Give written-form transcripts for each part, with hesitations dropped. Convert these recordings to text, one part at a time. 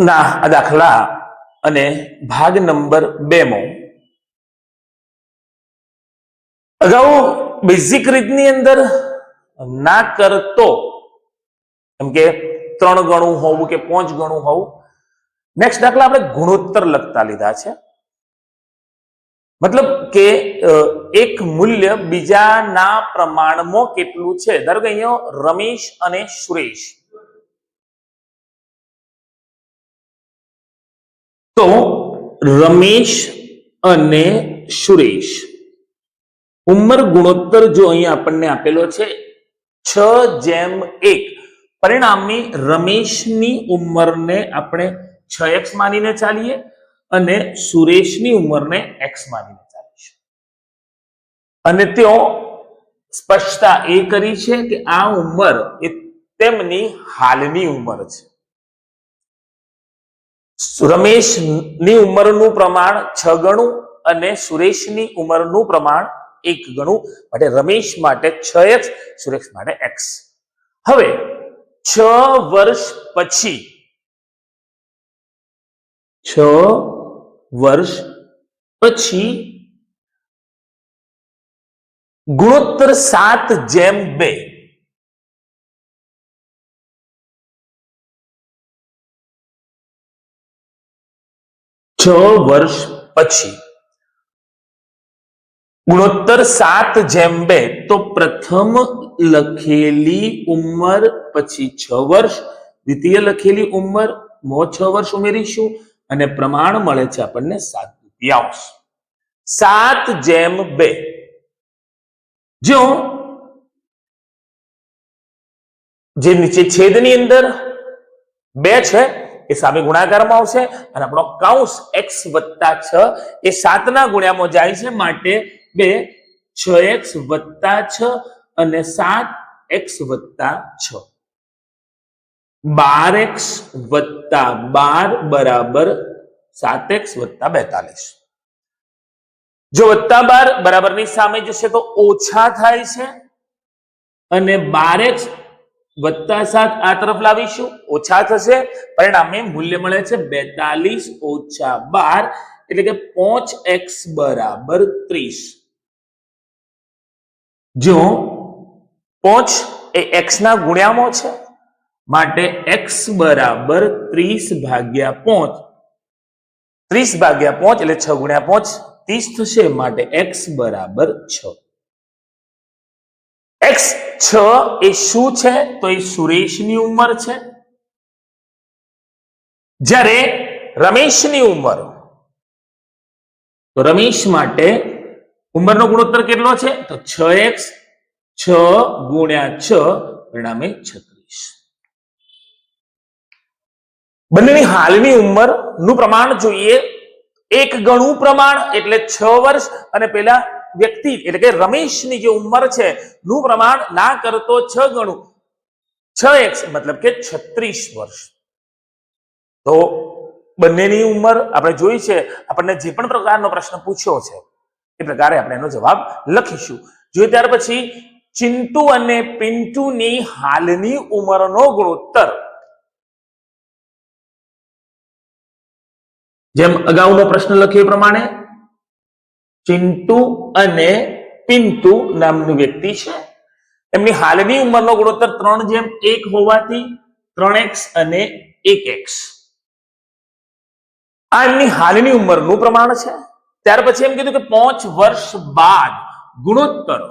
ના આ દાખલા અને ભાગ નંબર 2 માં અગાઉ બેઝિક રીતની અંદર ના કરતો એમ કે 3 ગણું હોવું કે 5 ગણું હોવું. નેક્સ્ટ દાખલા આપણે ગુણોત્તર લખતા લીધા છે. મતલબ કે એક મૂલ્ય બીજાના પ્રમાણમાં કેટલું છે. ધારો કે અહીંયા રમેશ અને સુરેશ, તો રમેશ અને સુરેશ ઉંમર ગુણોત્તર જો અહીંયા આપણને આપેલો છે 6:1. પરિણામી રમેશની ઉંમરને આપણે 6x માનીને ચાલીએ અને સુરેશની ઉંમરને x માનીને ચાલીશું. અને તેઓ સ્પષ્ટતા એ કરી છે કે આ ઉંમર એ તેમની હાલની ઉંમર છે. રમેશની ઉંમરનું પ્રમાણ 6 ગણું અને સુરેશની ઉંમરનું પ્રમાણ 1 ગણું. માટે રમેશ માટે 6x, સુરેશ માટે x. હવે 6 વર્ષ પછી 6 વર્ષ પછી ગુણોત્તર 7:2. 6 વર્ષ પછી ગુણોત્તર 7:2. તો પ્રથમ લખેલી ઉંમર પછી 6 વર્ષ, દ્વિતીય લખેલી ઉંમર મો 6 વર્ષ ઉમેરીશું અને પ્રમાણ મળે છે આપણને 7/2. 7:2. જો જે નીચે છેદની અંદર 2 છે એ સામે ગુણાકારમાં આવશે અને આપણો કૌંસ x + 6 એ 7 ના ગુણ્યામાં જાય છે. માટે 2 6x + 6 અને 7x + 6 12x + 12 બરાબર 7x + 42. જો +12 બરાબરની સામે જશે તો ઓછા થાય છે અને 12x + 7 આ તરફ લાવીશું, ઓછા થશે. પરિણામે મૂલ્ય મળે છે 42 - 12 એટલે કે 5x = 30. જો 5 એ x ના ગુણ્યામાં છે માટે x બરાબર 30/5. 30/5 એટલે 6 × 5 30 થશે. માટે x બરાબર 6. x 6 એ શું છે? તો એ સુરેશની ઉંમર છે. જ્યારે રમેશની ઉંમર, તો રમેશ માટે ઉંમરનો ગુણોત્તર કેટલો છે? તો 6x 6 × 6 પરિણામે 36. બંનેની હાલની ઉંમર નું પ્રમાણ જોઈએ 1 ગણું પ્રમાણ એટલે 6 વર્ષ અને પેલા વ્યક્તિ એટલે કે રમેશની જે ઉંમર છે નું પ્રમાણ ના કરતો 6 ગણું 6x મતલબ કે 36 વર્ષ. તો બંનેની ઉંમર આપણે જોઈ છે. આપણને જે પણ પ્રકારનો પ્રશ્ન પૂછ્યો છે એ પ્રકારે આપણે એનો જવાબ લખીશું. જોઈએ ત્યાર પછી ચિંટુ અને પિન્ટુની હાલની ઉંમરનો ગુણોત્તર. જેમ અગાઉનો પ્રશ્ન લખ્યો એ પ્રમાણે ચિંટુ અને પિન્ટુ નામનું વ્યક્તિ છે. એમની હાલની ઉંમરનો ગુણોત્તર 3:1 હોવાથી 3x અને 1x આ એમની હાલની ઉંમરનું પ્રમાણ છે. ત્યાર પછી એમ કીધું કે 5 વર્ષ બાદ ગુણોત્તર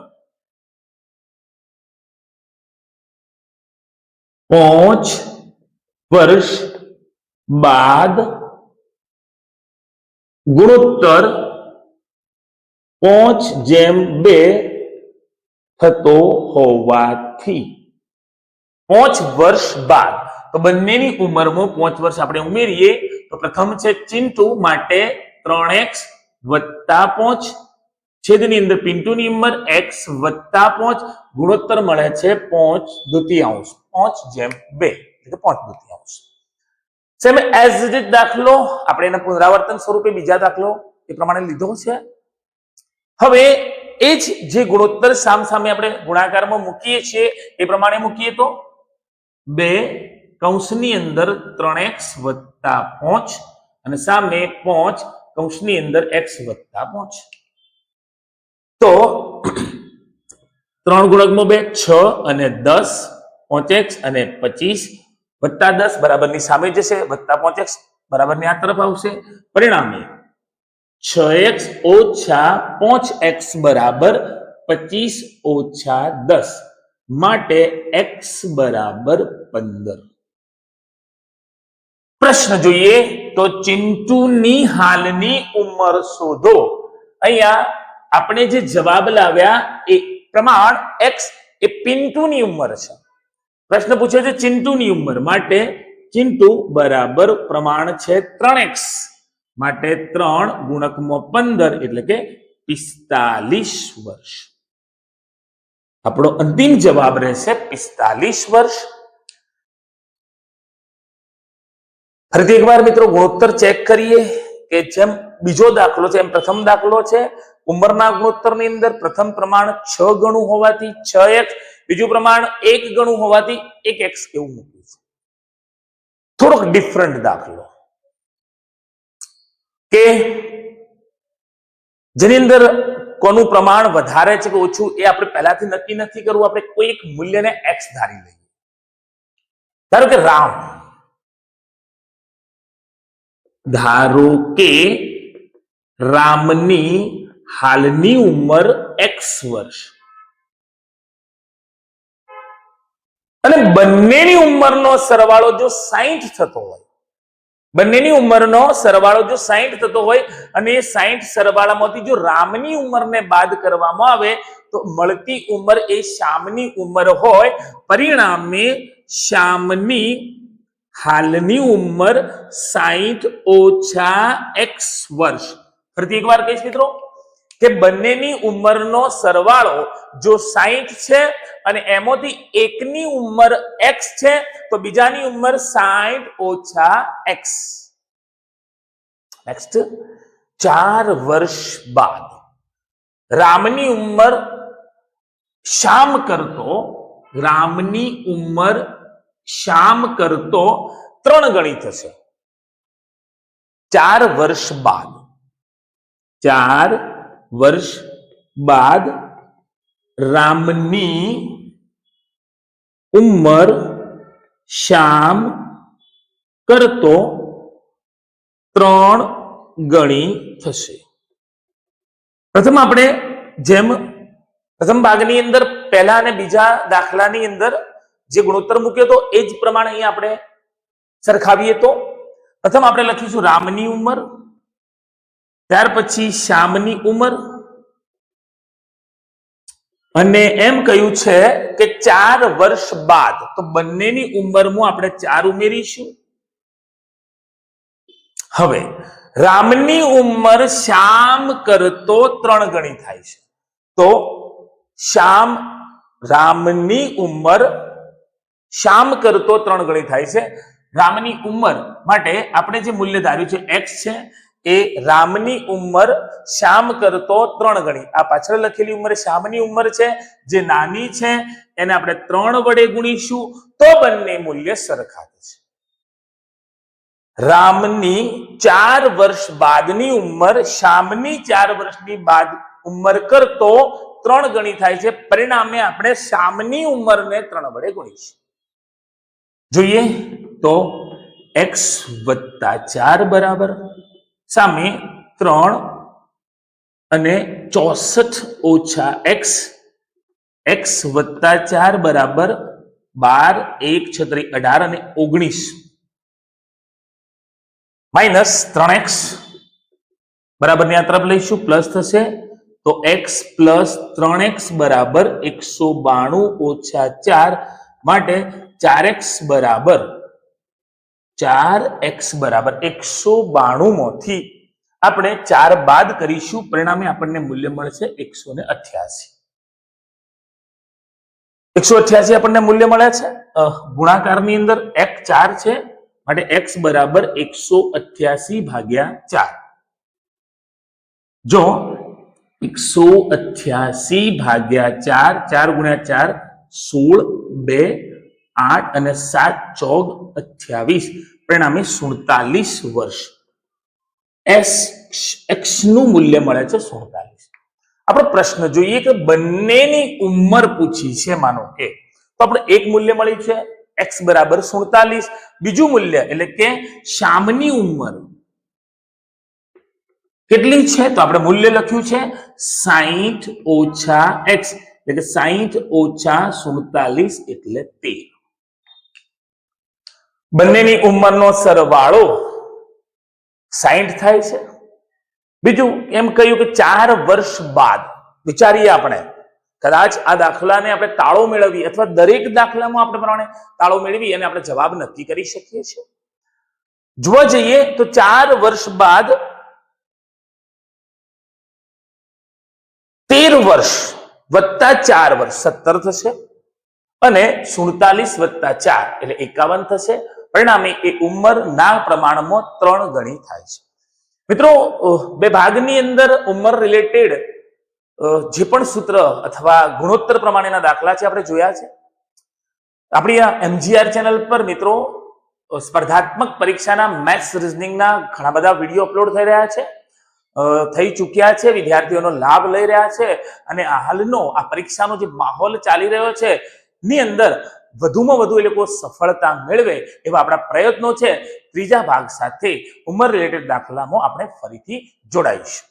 5 વર્ષ બાદ ગુણોત્તર 5:2 થતો હોવાથી 5 વર્ષ બાદ તો બંનેની ઉંમરમાં 5 વર્ષ આપણે ઉમેરીએ તો પ્રથમ છે ચિંટુ માટે 3x + 5 છેદની અંદર પિન્ટુની ઉંમર x + 5 ગુણોત્તર મળે છે 5/2 5:2 એટલે 5/2. સેમ એઝ ઇટ દાખલો આપણે એના પુનરાવર્તન સ્વરૂપે બીજા દાખલો એ પ્રમાણે લીધો છે. હવે એ જ જે ગુણોત્તર સામસામે આપણે ગુણાકારમાં મૂકીએ છીએ એ પ્રમાણે મૂકીએ તો 2 કૌંસની અંદર 3x વત્તા 5 અને સામે 5 કૌંસની અંદર x વત્તા 5. તો 3 ગુણકમાં 2 6 અને 10 5x અને 25 વત્તા 10 બરાબરની સામે જશે વત્તા 5x બરાબરની આ તરફ આવશે. પરિણામે 6x ઓછા 5x બરાબર 25 ઓછા 10 માટે x બરાબર 15. પ્રશ્ન જોઈએ તો ચિંટુની હાલની ઉંમર શોધો. અહીંયા આપણે જે જવાબ લાવ્યા એ પ્રમાણ x એ પિન્ટુની ઉંમર છે. પ્રશ્ન પૂછે છે ચિંટુની ઉંમર માટે ચિંટુ બરાબર પ્રમાણ છે 3x માટે 3 ગુણકમાં 15 એટલે કે 45 વર્ષ. આપણો અંતિમ જવાબ રહેશે 45 વર્ષ. ફરીથી એકવાર મિત્રો ગુણોત્તર ચેક કરીએ કે જેમ બીજો દાખલો છે એમ પ્રથમ દાખલો છે. ઉંમરના ગુણોત્તરની અંદર પ્રથમ પ્રમાણ 6 ગણું હોવાથી 6x, બીજું પ્રમાણ 1 ગણું હોવાથી 1x એવું મૂક્યું છે. થોડોક ડિફરન્ટ દાખલો કે જેની અંદર કોનું પ્રમાણ વધારે છે કે ઓછું એ આપણે પહેલાથી નક્કી નથી કરવું. આપણે કોઈ એક મૂલ્યને x ધારી લઈએ. ધારો કે રામ, ધારો કે રામની હાલની ઉંમર x વર્ષ અને બંનેની ઉંમરનો સરવાળો જો 60 થતો હોય, બંનેની ઉંમરનો સરવાળો જો 60 થતો હોય અને એ 60 સરવાળામાંથી જો રામની ઉંમરને બાદ કરવામાં આવે તો મળતી ઉંમર એ શ્યામની ઉંમર હોય. પરિણામે શ્યામની હાલની ઉંમર 60 ઓછા x વર્ષ. ફરીથી એકવાર કહીશ મિત્રો કે બંનેની ઉંમરનો સરવાળો જો 60 છે અને એમાંથી એકની ઉંમર x છે તો બીજાની ઉંમર 60 ઓછા x. નેક્સ્ટ 4 વર્ષ બાદ રામની ઉંમર શ્યામ કરતો, રામની ઉંમર શ્યામ કરતો 3 ગણી થશે. 4 વર્ષ બાદ, 4 વર્ષ બાદ રામની ઉંમર શ્યામ કરતો 3 ગણી થશે. પ્રથમ આપણે જેમ પ્રથમ ભાગની અંદર પહેલા અને બીજા દાખલાની અંદર જે ગુણોત્તર મૂક્યો તો એ જ પ્રમાણે અહીં આપણે સરખાવીએ તો પ્રથમ આપણે લખીશું રામની ઉંમર, ત્યાર પછી શ્યામની ઉંમર અને એમ કહ્યું છે કે 4 વર્ષ બાદ તો બંનેની ઉંમરમાં આપણે 4 ઉમેરીશું. હવે રામની ઉંમર શ્યામ કરતો 3 ગણી થાય છે તો રામની ઉંમર શ્યામ કરતો 3 ગણી થાય છે. રામની ઉંમર માટે આપણે જે મૂલ્ય ધાર્યું છે x છે એ રામની ઉંમર શ્યામ કરતો 3 ગણી. આ પાછળ લખેલી ઉંમર શ્યામની ઉંમર છે જે નાની છે એને આપણે 3 વડે ગુણીશું તો બંને મૂલ્ય સરખા થશે. રામની 4 વર્ષ બાદની ઉંમર શ્યામની 4 વર્ષની બાદ ઉંમર કરતો 3 ગણી થાય છે. પરિણામે આપણે શ્યામની ઉંમરને 3 વડે ગુણીશું. જોઈએ તો x વત્તા 4 બરાબર સામે 3 અને 64 ઓછા x, x વત્તા 4 બરાબર 12, 1 છત્રી 18 અને 19 માઇનસ 3x બરાબરની આ તરફ લઈશું પ્લસ થશે તો x પ્લસ 3x બરાબર 192 ઓછા 4 માટે 4x બરાબર 192 માંથી આપણે 4 બાદ કરીશું. પરિણામે આપણને મૂલ્ય મળશે 188. 188 આપણને મૂલ્ય મળે છે. ગુણાકારની અંદર x 4 છે માટે x બરાબર 188 ભાગ્યા 4. જો 188 ભાગ્યા 4, 4 ગુણ્યા 4 16, 2 8 અને 7 14 28 પરિણામે 47 વર્ષ. એક્સ નું મૂલ્ય મળે છે 47. આપણે પ્રશ્ન જોઈએ કે બંનેની ઉંમર પૂછી છે, માનો કે તો આપણે એક મૂલ્ય મળ્યું છે x બરાબર 47, બીજું મૂલ્ય એટલે કે શ્યામની ઉંમર કેટલી છે તો આપણે મૂલ્ય લખ્યું છે 60 ઓછા x એટલે કે 60 ઓછા 47 એટલે 13. બંનેની ઉંમરનો સરવાળો 60 થાય છે. બીજું એમ કહ્યું કે 4 વર્ષ બાદ, વિચારીએ આપણે કદાચ આ દાખલાને આપણે તાળો મેળવી અથવા દરેક દાખલામાં આપણે પ્રમાણે તાળો મેળવી અને આપણે જવાબ નક્કી કરી શકીએ છીએ. જોવા જઈએ તો 4 વર્ષ બાદ 13 વર્ષ વત્તા 4 વર્ષ 17 થશે અને 47 વત્તા 4 એટલે 51 થશે. પરિણામે એ ઉંમરના પ્રમાણમાં 3 ગણી થાય છે. મિત્રો, બે ભાગની અંદર ઉંમર રિલેટેડ જે પણ સૂત્ર અથવા ગુણોત્તર પ્રમાણેના દાખલા છે આપણે જોયા છે. આપણી આ MGR ચેનલ પર મિત્રો સ્પર્ધાત્મક પરીક્ષાના મેથ્સ રીઝનિંગના ઘણા બધા વિડીયો અપલોડ થઈ રહ્યા છે, થઈ ચૂક્યા છે, વિદ્યાર્થીઓનો લાભ લઈ રહ્યા છે અને હાલનો આ પરીક્ષાનો જે માહોલ ચાલી રહ્યો છે ની અંદર વધુમાં વધુ એ લોકો સફળતા મેળવે એવા આપણા પ્રયત્નો છે. ત્રીજા ભાગ સાથે ઉંમર રિલેટેડ દાખલામાં આપણે ફરીથી જોડાઈશું.